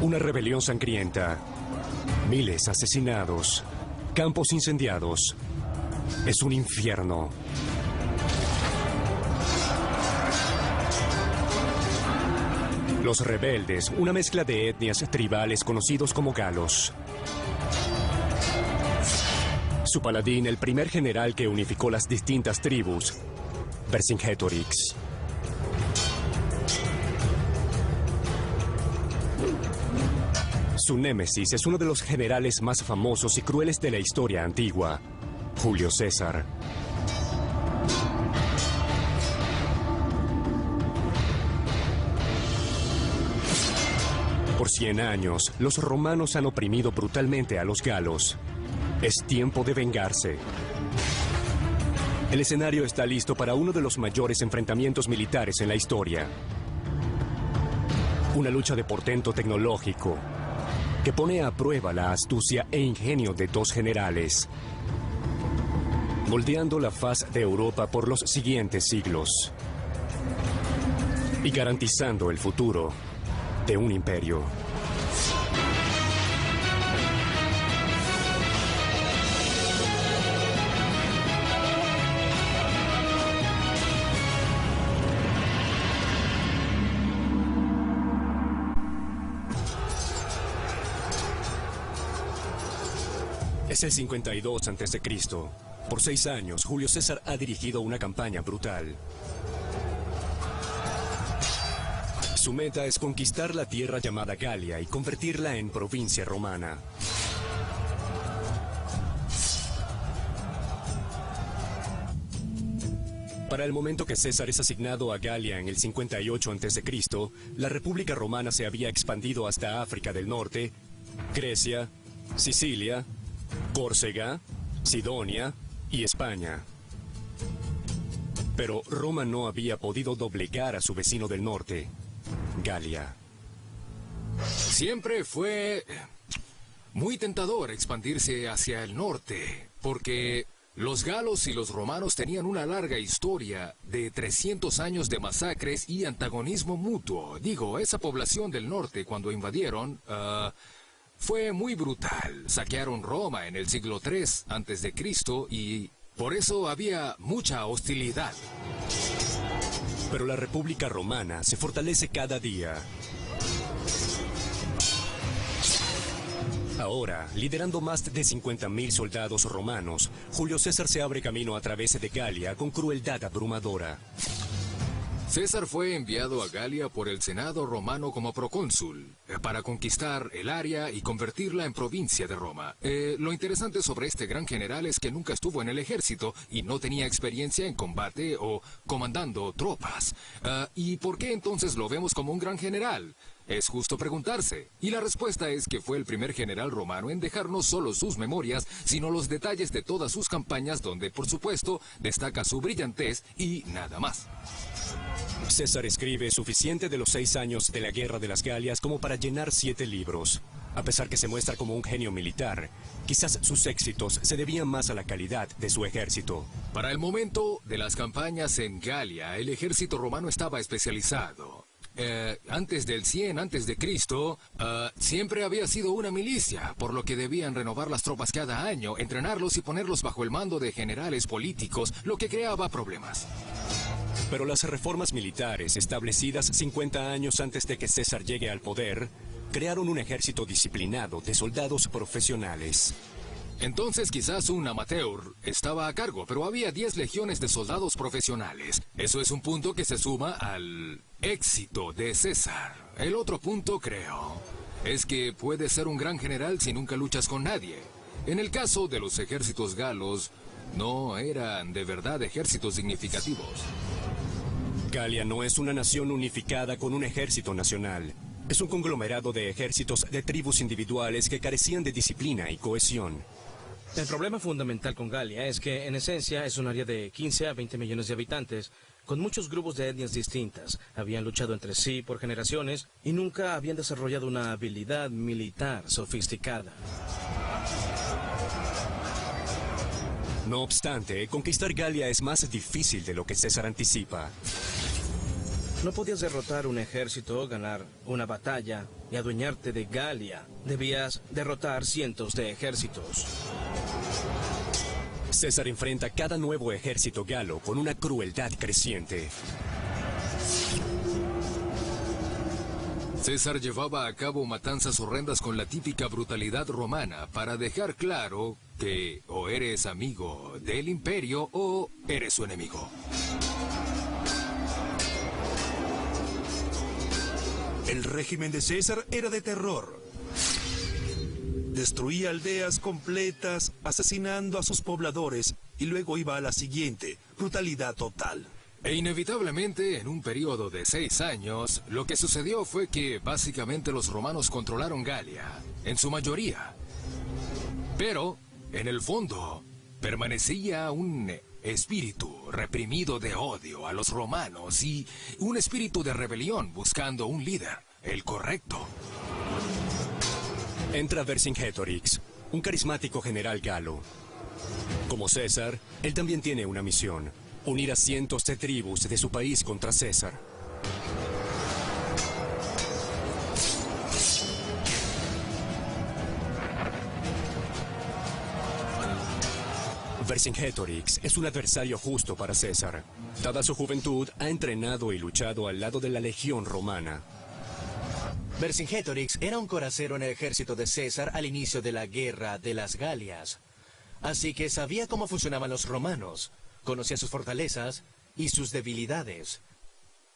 Una rebelión sangrienta, miles asesinados, campos incendiados. Es un infierno. Los rebeldes, una mezcla de etnias tribales conocidos como galos. Su paladín, el primer general que unificó las distintas tribus, Vercingetorix. Su némesis es uno de los generales más famosos y crueles de la historia antigua, Julio César. Por 100 años, los romanos han oprimido brutalmente a los galos. Es tiempo de vengarse. El escenario está listo para uno de los mayores enfrentamientos militares en la historia. Una lucha de portento tecnológico que pone a prueba la astucia e ingenio de dos generales, moldeando la faz de Europa por los siguientes siglos y garantizando el futuro de un imperio. Es el 52 a.C. Por 6 años, Julio César ha dirigido una campaña brutal. Su meta es conquistar la tierra llamada Galia y convertirla en provincia romana. Para el momento que César es asignado a Galia en el 58 a.C., la República Romana se había expandido hasta África del Norte, Grecia, Sicilia, Córcega, Sidonia y España. Pero Roma no había podido doblegar a su vecino del norte, Galia. Siempre fue muy tentador expandirse hacia el norte, porque los galos y los romanos tenían una larga historia de 300 años de masacres y antagonismo mutuo. Digo, esa población del norte, cuando invadieron, fue muy brutal. Saquearon Roma en el siglo III a.C. y por eso había mucha hostilidad. Pero la República Romana se fortalece cada día. Ahora, liderando más de 50.000 soldados romanos, Julio César se abre camino a través de Galia con crueldad abrumadora. César fue enviado a Galia por el Senado romano como procónsul para conquistar el área y convertirla en provincia de Roma. Lo interesante sobre este gran general es que nunca estuvo en el ejército y no tenía experiencia en combate o comandando tropas. ¿Y por qué entonces lo vemos como un gran general? Es justo preguntarse. Y la respuesta es que fue el primer general romano en dejar no solo sus memorias, sino los detalles de todas sus campañas, donde, por supuesto, destaca su brillantez y nada más. César escribe suficiente de los 6 años de la Guerra de las Galias como para llenar 7 libros. A pesar que se muestra como un genio militar, quizás sus éxitos se debían más a la calidad de su ejército. Para el momento de las campañas en Galia, el ejército romano estaba especializado. Antes del 100 a.C., siempre había sido una milicia, por lo que debían renovar las tropas cada año, entrenarlos y ponerlos bajo el mando de generales políticos, lo que creaba problemas. Pero las reformas militares establecidas 50 años antes de que César llegue al poder, crearon un ejército disciplinado de soldados profesionales. Entonces quizás un amateur estaba a cargo, pero había 10 legiones de soldados profesionales. Eso es un punto que se suma al éxito de César. El otro punto, creo, es que puedes ser un gran general si nunca luchas con nadie. En el caso de los ejércitos galos, no eran de verdad ejércitos significativos. Galia no es una nación unificada con un ejército nacional. Es un conglomerado de ejércitos de tribus individuales que carecían de disciplina y cohesión. El problema fundamental con Galia es que, en esencia, es un área de 15 a 20 millones de habitantes, con muchos grupos de etnias distintas. Habían luchado entre sí por generaciones y nunca habían desarrollado una habilidad militar sofisticada. No obstante, conquistar Galia es más difícil de lo que César anticipa. No podías derrotar un ejército, ganar una batalla y adueñarte de Galia. Debías derrotar cientos de ejércitos. César enfrenta cada nuevo ejército galo con una crueldad creciente. César llevaba a cabo matanzas horrendas con la típica brutalidad romana para dejar claro que o eres amigo del imperio o eres su enemigo. El régimen de César era de terror. Destruía aldeas completas, asesinando a sus pobladores, y luego iba a la siguiente, brutalidad total. E inevitablemente, en un periodo de 6 años, lo que sucedió fue que básicamente los romanos controlaron Galia, en su mayoría. Pero, en el fondo, permanecía un espíritu reprimido de odio a los romanos y un espíritu de rebelión buscando un líder, el correcto. Entra Vercingetorix, un carismático general galo. Como César, él también tiene una misión: unir a cientos de tribus de su país contra César. Vercingetorix es un adversario justo para César. Dada su juventud, ha entrenado y luchado al lado de la legión romana. Vercingetorix era un coracero en el ejército de César al inicio de la guerra de las Galias. Así que sabía cómo funcionaban los romanos, conocía sus fortalezas y sus debilidades.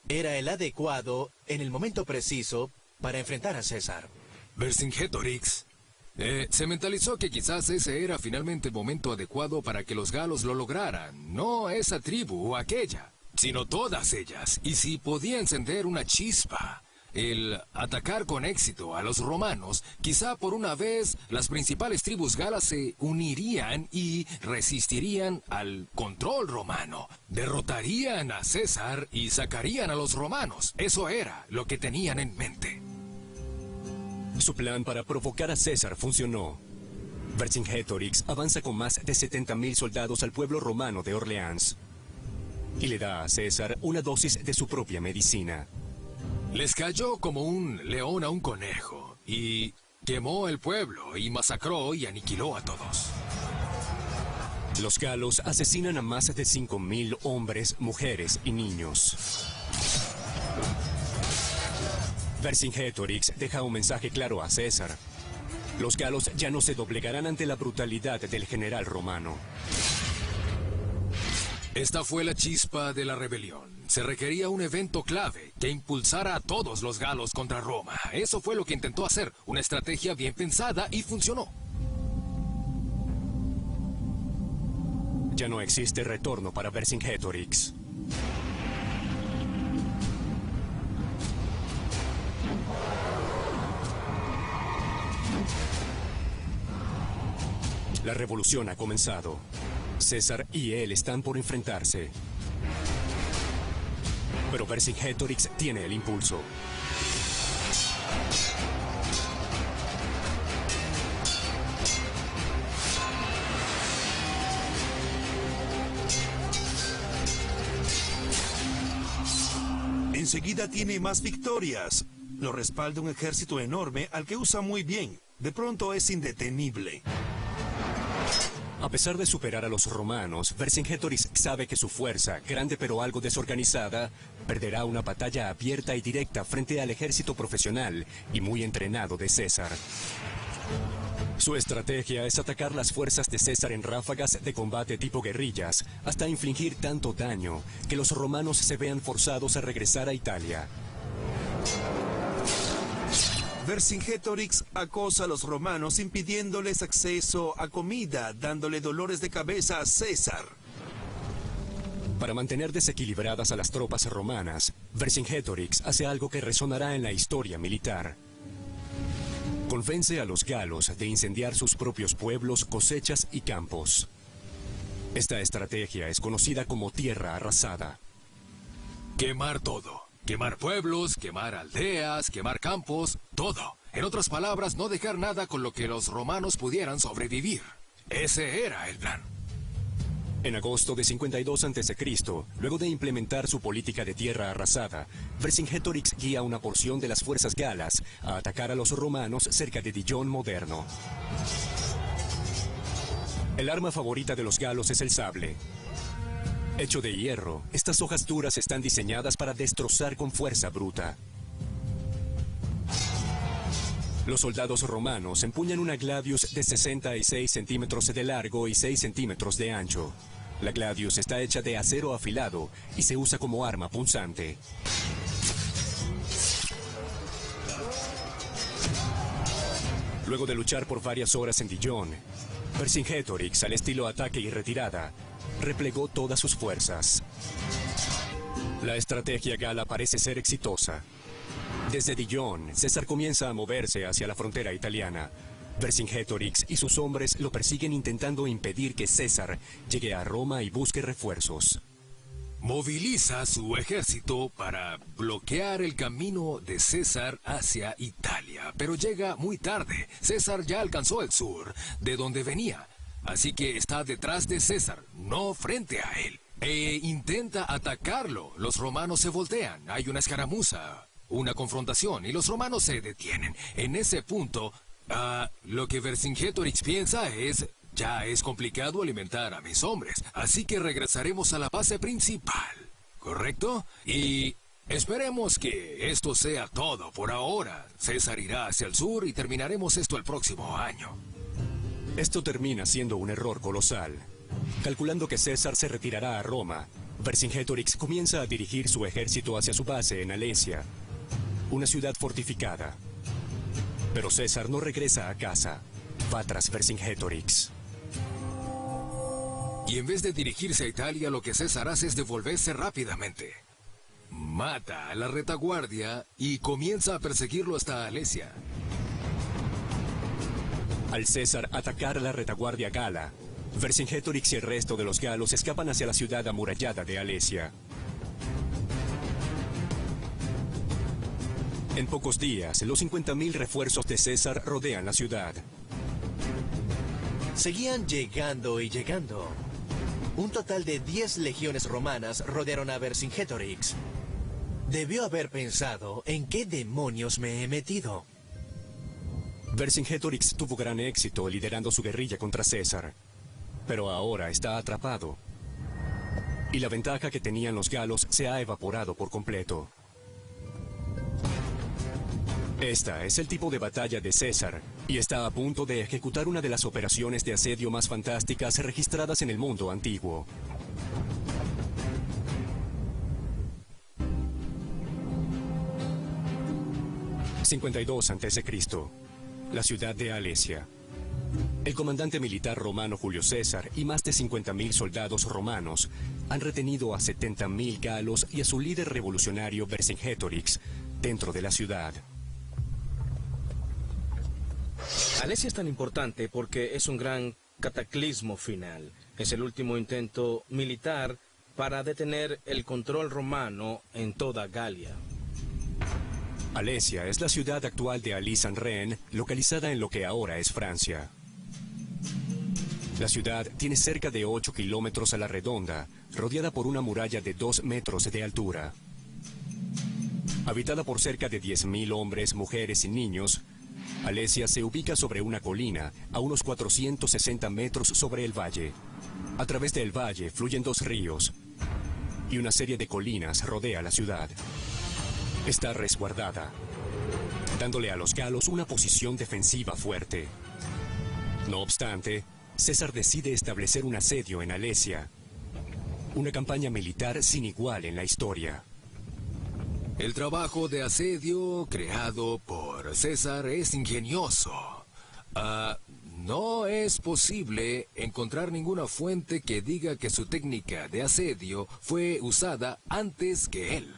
Era el adecuado en el momento preciso para enfrentar a César. Vercingetorix se mentalizó que quizás ese era finalmente el momento adecuado para que los galos lo lograran. No esa tribu o aquella, sino todas ellas. Y si podía encender una chispa, el atacar con éxito a los romanos, quizá por una vez las principales tribus galas se unirían y resistirían al control romano. Derrotarían a César y sacarían a los romanos. Eso era lo que tenían en mente. Su plan para provocar a César funcionó. Vercingetorix avanza con más de 70.000 soldados al pueblo romano de Orleans y le da a César una dosis de su propia medicina. Les cayó como un león a un conejo y quemó el pueblo y masacró y aniquiló a todos. Los galos asesinan a más de 5.000 hombres, mujeres y niños. Vercingetorix deja un mensaje claro a César. Los galos ya no se doblegarán ante la brutalidad del general romano. Esta fue la chispa de la rebelión. Se requería un evento clave que impulsara a todos los galos contra Roma. Eso fue lo que intentó hacer, una estrategia bien pensada y funcionó. Ya no existe retorno para Vercingetorix. La revolución ha comenzado. César y él están por enfrentarse. Pero Vercingetorix tiene el impulso. Enseguida tiene más victorias. Lo respalda un ejército enorme al que usa muy bien. De pronto es indetenible. A pesar de superar a los romanos, Vercingetorix sabe que su fuerza, grande pero algo desorganizada, perderá una batalla abierta y directa frente al ejército profesional y muy entrenado de César. Su estrategia es atacar las fuerzas de César en ráfagas de combate tipo guerrillas, hasta infligir tanto daño que los romanos se vean forzados a regresar a Italia. Vercingetorix acosa a los romanos impidiéndoles acceso a comida, dándole dolores de cabeza a César. Para mantener desequilibradas a las tropas romanas, Vercingetorix hace algo que resonará en la historia militar. Convence a los galos de incendiar sus propios pueblos, cosechas y campos. Esta estrategia es conocida como tierra arrasada. Quemar todo. Quemar pueblos, quemar aldeas, quemar campos, todo. En otras palabras, no dejar nada con lo que los romanos pudieran sobrevivir. Ese era el plan. En agosto de 52 a.C., luego de implementar su política de tierra arrasada, Vercingetorix guía una porción de las fuerzas galas a atacar a los romanos cerca de Dijon moderno. El arma favorita de los galos es el sable. Hecho de hierro, estas hojas duras están diseñadas para destrozar con fuerza bruta. Los soldados romanos empuñan una gladius de 66 centímetros de largo y 6 centímetros de ancho. La gladius está hecha de acero afilado y se usa como arma punzante. Luego de luchar por varias horas en Dijon, Vercingetorix, al estilo ataque y retirada, replegó todas sus fuerzas. La estrategia gala parece ser exitosa. Desde Dijon, César comienza a moverse hacia la frontera italiana. Vercingetorix y sus hombres lo persiguen intentando impedir que César llegue a Roma y busque refuerzos. Moviliza su ejército para bloquear el camino de César hacia Italia, pero llega muy tarde. César ya alcanzó el sur, de donde venía, así que está detrás de César, no frente a él. E intenta atacarlo. Los romanos se voltean, hay una escaramuza, una confrontación, y los romanos se detienen. En ese punto, lo que Vercingetorix piensa es: ya es complicado alimentar a mis hombres, así que regresaremos a la base principal, ¿correcto? Y esperemos que esto sea todo por ahora. César irá hacia el sur y terminaremos esto el próximo año. Esto termina siendo un error colosal. Calculando que César se retirará a Roma, Vercingetorix comienza a dirigir su ejército hacia su base en Alesia, una ciudad fortificada. Pero César no regresa a casa, va tras Vercingetorix. Y en vez de dirigirse a Italia, lo que César hace es devolverse rápidamente. Mata a la retaguardia y comienza a perseguirlo hasta Alesia. Al César atacar a la retaguardia gala, Vercingetorix y el resto de los galos escapan hacia la ciudad amurallada de Alesia. En pocos días, los 50.000 refuerzos de César rodean la ciudad. Seguían llegando y llegando. Un total de 10 legiones romanas rodearon a Vercingetorix. Debió haber pensado: ¿en qué demonios me he metido? Vercingetorix tuvo gran éxito liderando su guerrilla contra César, pero ahora está atrapado. Y la ventaja que tenían los galos se ha evaporado por completo. Esta es el tipo de batalla de César, y está a punto de ejecutar una de las operaciones de asedio más fantásticas registradas en el mundo antiguo. ...52 a.C., la ciudad de Alesia. El comandante militar romano Julio César y más de 50.000 soldados romanos han retenido a 70.000 galos y a su líder revolucionario Vercingetorix dentro de la ciudad. Alesia es tan importante porque es un gran cataclismo final. Es el último intento militar para detener el control romano en toda Galia. Alesia es la ciudad actual de Alise-en-Renne, localizada en lo que ahora es Francia. La ciudad tiene cerca de 8 kilómetros a la redonda, rodeada por una muralla de 2 metros de altura. Habitada por cerca de 10.000 hombres, mujeres y niños, Alesia se ubica sobre una colina a unos 460 metros sobre el valle. A través del valle fluyen 2 ríos y una serie de colinas rodea la ciudad. Está resguardada, dándole a los galos una posición defensiva fuerte. No obstante, César decide establecer un asedio en Alesia, una campaña militar sin igual en la historia. El trabajo de asedio creado por César es ingenioso. No es posible encontrar ninguna fuente que diga que su técnica de asedio fue usada antes que él.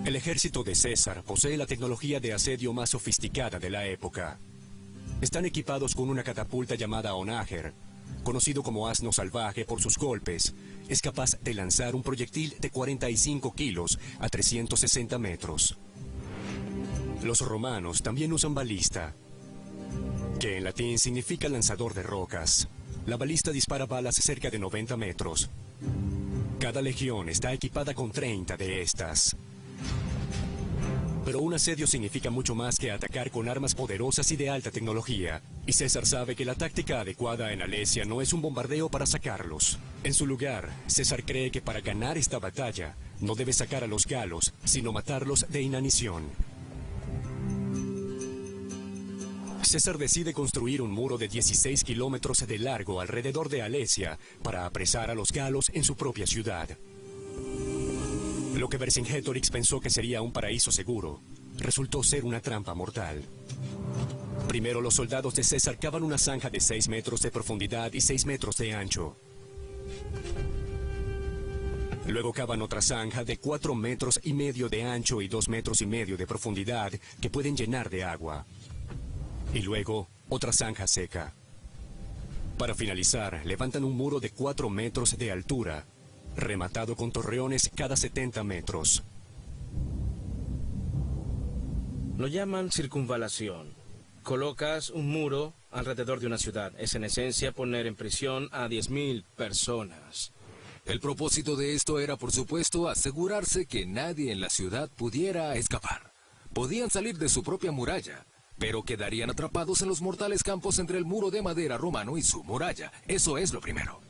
El ejército de César posee la tecnología de asedio más sofisticada de la época. Están equipados con una catapulta llamada onager, conocido como asno salvaje por sus golpes. Es capaz de lanzar un proyectil de 45 kilos a 360 metros. Los romanos también usan balista, que en latín significa lanzador de rocas. La balista dispara balas cerca de 90 metros. Cada legión está equipada con 30 de estas. Pero un asedio significa mucho más que atacar con armas poderosas y de alta tecnología. Y César sabe que la táctica adecuada en Alesia no es un bombardeo para sacarlos. En su lugar, César cree que para ganar esta batalla, no debe sacar a los galos, sino matarlos de inanición. César decide construir un muro de 16 kilómetros de largo alrededor de Alesia para apresar a los galos en su propia ciudad. Lo que Vercingetorix pensó que sería un paraíso seguro, resultó ser una trampa mortal. Primero los soldados de César cavan una zanja de 6 metros de profundidad y 6 metros de ancho. Luego cavan otra zanja de 4 metros y medio de ancho y 2 metros y medio de profundidad que pueden llenar de agua. Y luego otra zanja seca. Para finalizar, levantan un muro de 4 metros de altura, rematado con torreones cada 70 metros. Lo llaman circunvalación. Colocas un muro alrededor de una ciudad. Es en esencia poner en prisión a 10.000 personas. El propósito de esto era, por supuesto, asegurarse que nadie en la ciudad pudiera escapar. Podían salir de su propia muralla, pero quedarían atrapados en los mortales campos entre el muro de madera romano y su muralla. Eso es lo primero.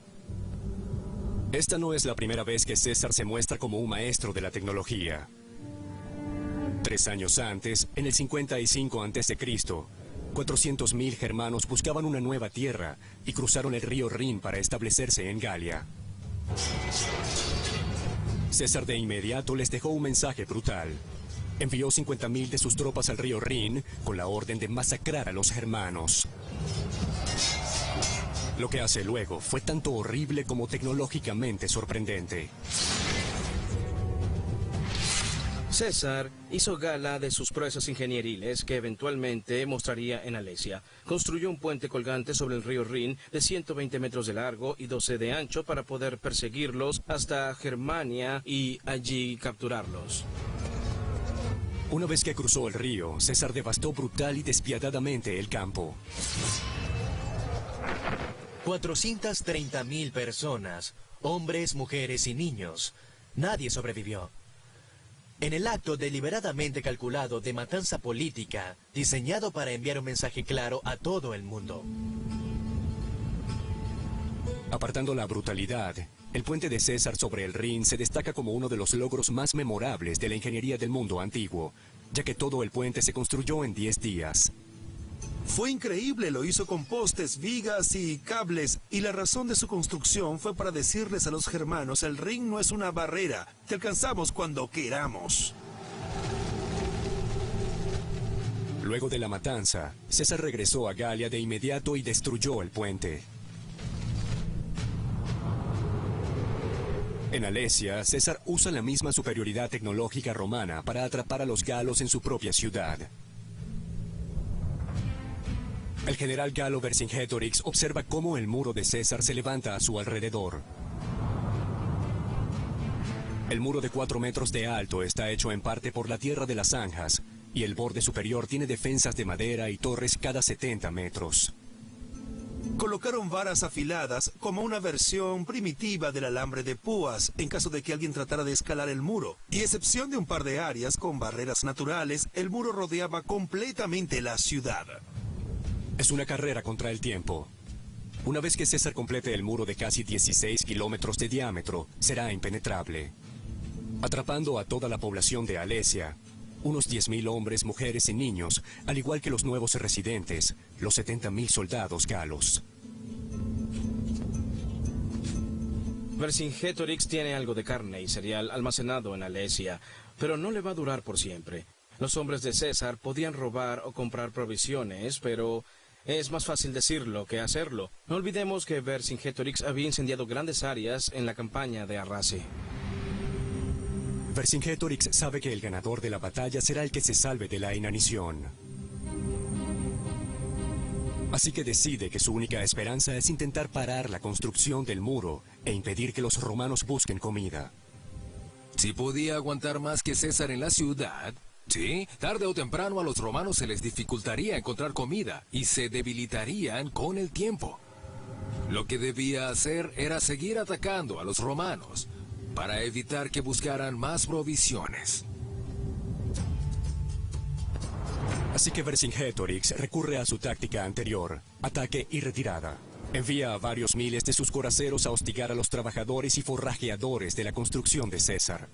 Esta no es la primera vez que César se muestra como un maestro de la tecnología. 3 años antes, en el 55 a.C., 400.000 germanos buscaban una nueva tierra y cruzaron el río Rin para establecerse en Galia. César de inmediato les dejó un mensaje brutal. Envió 50.000 de sus tropas al río Rin con la orden de masacrar a los germanos. Lo que hace luego fue tanto horrible como tecnológicamente sorprendente. César hizo gala de sus proezas ingenieriles que eventualmente mostraría en Alesia. Construyó un puente colgante sobre el río Rin de 120 metros de largo y 12 de ancho para poder perseguirlos hasta Germania y allí capturarlos. Una vez que cruzó el río, César devastó brutal y despiadadamente el campo. 430.000 personas, hombres, mujeres y niños. Nadie sobrevivió. En el acto deliberadamente calculado de matanza política, diseñado para enviar un mensaje claro a todo el mundo. Apartando la brutalidad, el puente de César sobre el Rin se destaca como uno de los logros más memorables de la ingeniería del mundo antiguo, ya que todo el puente se construyó en 10 días. Fue increíble, lo hizo con postes, vigas y cables, y la razón de su construcción fue para decirles a los germanos, el Rin no es una barrera, te alcanzamos cuando queramos. Luego de la matanza, César regresó a Galia de inmediato y destruyó el puente. En Alesia, César usa la misma superioridad tecnológica romana para atrapar a los galos en su propia ciudad. El general galo Vercingetorix observa cómo el muro de César se levanta a su alrededor. El muro de 4 metros de alto está hecho en parte por la tierra de las zanjas, y el borde superior tiene defensas de madera y torres cada 70 metros. Colocaron varas afiladas como una versión primitiva del alambre de púas en caso de que alguien tratara de escalar el muro. Y excepción de un par de áreas con barreras naturales, el muro rodeaba completamente la ciudad. Es una carrera contra el tiempo. Una vez que César complete el muro de casi 16 kilómetros de diámetro, será impenetrable. Atrapando a toda la población de Alesia, unos 10.000 hombres, mujeres y niños, al igual que los nuevos residentes, los 70.000 soldados galos. Vercingetorix tiene algo de carne y cereal almacenado en Alesia, pero no le va a durar por siempre. Los hombres de César podían robar o comprar provisiones, pero es más fácil decirlo que hacerlo. No olvidemos que Vercingetorix había incendiado grandes áreas en la campaña de Arrase. Vercingetorix sabe que el ganador de la batalla será el que se salve de la inanición. Así que decide que su única esperanza es intentar parar la construcción del muro e impedir que los romanos busquen comida. Si podía aguantar más que César en la ciudad, sí, tarde o temprano a los romanos se les dificultaría encontrar comida y se debilitarían con el tiempo. Lo que debía hacer era seguir atacando a los romanos para evitar que buscaran más provisiones. Así que Vercingetorix recurre a su táctica anterior, ataque y retirada. Envía a varios miles de sus coraceros a hostigar a los trabajadores y forrajeadores de la construcción de César.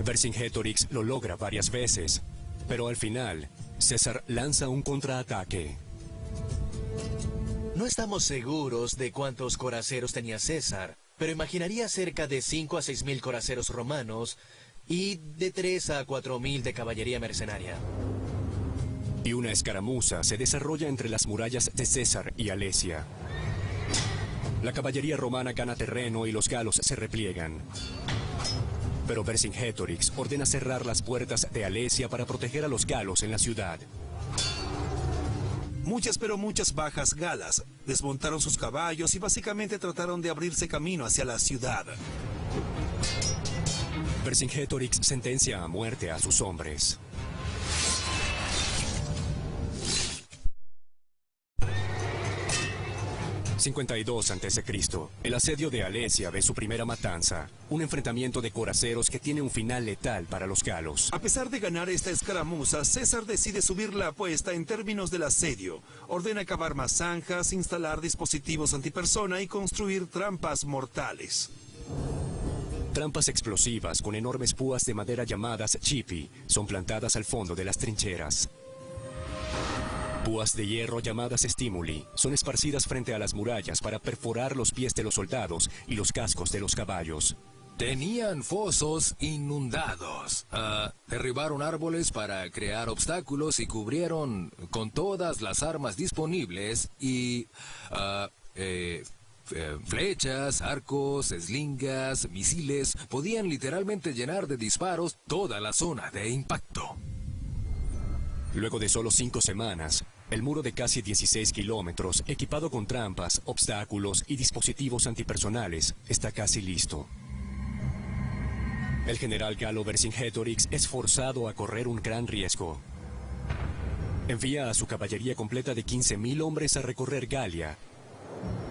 Vercingetorix lo logra varias veces, pero al final, César lanza un contraataque. No estamos seguros de cuántos coraceros tenía César, pero imaginaría cerca de 5 a 6 mil coraceros romanos y de 3 a 4 mil de caballería mercenaria. Y una escaramuza se desarrolla entre las murallas de César y Alesia. La caballería romana gana terreno y los galos se repliegan. Pero Vercingetorix ordena cerrar las puertas de Alesia para proteger a los galos en la ciudad. Muchas pero muchas bajas galas desmontaron sus caballos y básicamente trataron de abrirse camino hacia la ciudad. Vercingetorix sentencia a muerte a sus hombres. ...52 a.C. El asedio de Alesia ve su primera matanza. Un enfrentamiento de coraceros que tiene un final letal para los galos. A pesar de ganar esta escaramuza, César decide subir la apuesta en términos del asedio. Ordena cavar más zanjas, instalar dispositivos antipersona y construir trampas mortales. Trampas explosivas con enormes púas de madera llamadas chipi son plantadas al fondo de las trincheras. Púas de hierro llamadas stimuli son esparcidas frente a las murallas para perforar los pies de los soldados y los cascos de los caballos. Tenían fosos inundados. Derribaron árboles para crear obstáculos y cubrieron con todas las armas disponibles y... flechas, arcos, eslingas, misiles podían literalmente llenar de disparos toda la zona de impacto. Luego de solo 5 semanas, el muro de casi 16 kilómetros, equipado con trampas, obstáculos y dispositivos antipersonales, está casi listo. El general galo Vercingetorix es forzado a correr un gran riesgo. Envía a su caballería completa de 15.000 hombres a recorrer Galia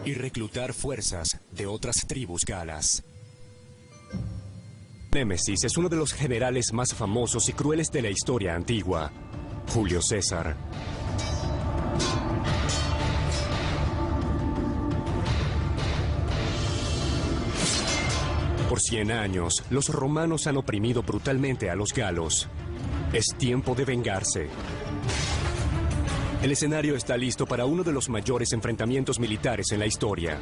y reclutar fuerzas de otras tribus galas. Némesis es uno de los generales más famosos y crueles de la historia antigua, Julio César. Por 100 años, los romanos han oprimido brutalmente a los galos. Es tiempo de vengarse. El escenario está listo para uno de los mayores enfrentamientos militares en la historia.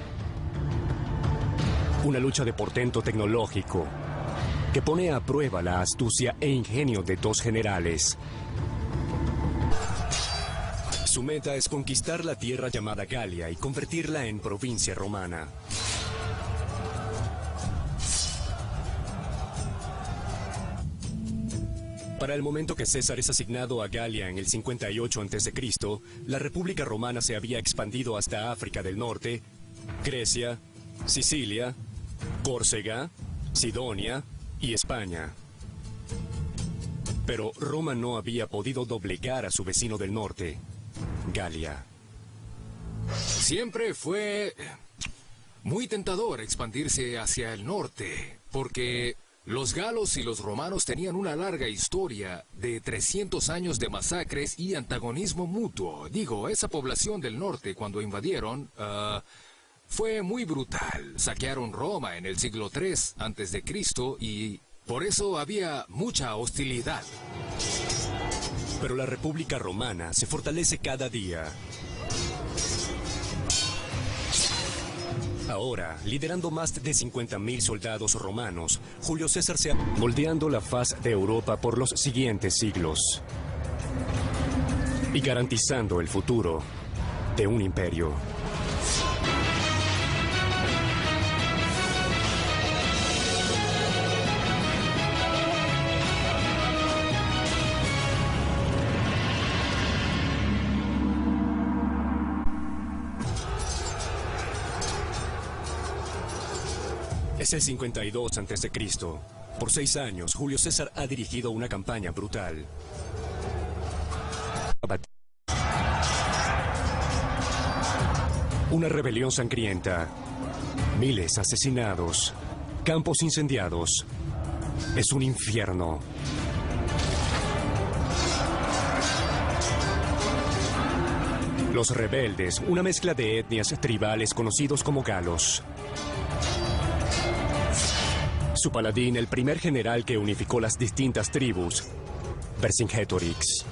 Una lucha de portento tecnológico que pone a prueba la astucia e ingenio de dos generales. Su meta es conquistar la tierra llamada Galia y convertirla en provincia romana. Para el momento que César es asignado a Galia en el 58 a.C., la República Romana se había expandido hasta África del Norte, Grecia, Sicilia, Córcega, Sidonia y España. Pero Roma no había podido doblegar a su vecino del norte, Galia. Siempre fue muy tentador expandirse hacia el norte, porque los galos y los romanos tenían una larga historia de 300 años de masacres y antagonismo mutuo. Digo, esa población del norte cuando invadieron fue muy brutal. Saquearon Roma en el siglo III a.C. y por eso había mucha hostilidad. Pero la República Romana se fortalece cada día. Ahora, liderando más de 50.000 soldados romanos, Julio César se ha moldeando la faz de Europa por los siguientes siglos y garantizando el futuro de un imperio. Es el 52 a.C. Por 6 años, Julio César ha dirigido una campaña brutal. Una rebelión sangrienta. Miles asesinados. Campos incendiados. Es un infierno. Los rebeldes, una mezcla de etnias tribales conocidos como galos. Su paladín, el primer general que unificó las distintas tribus, Vercingetorix.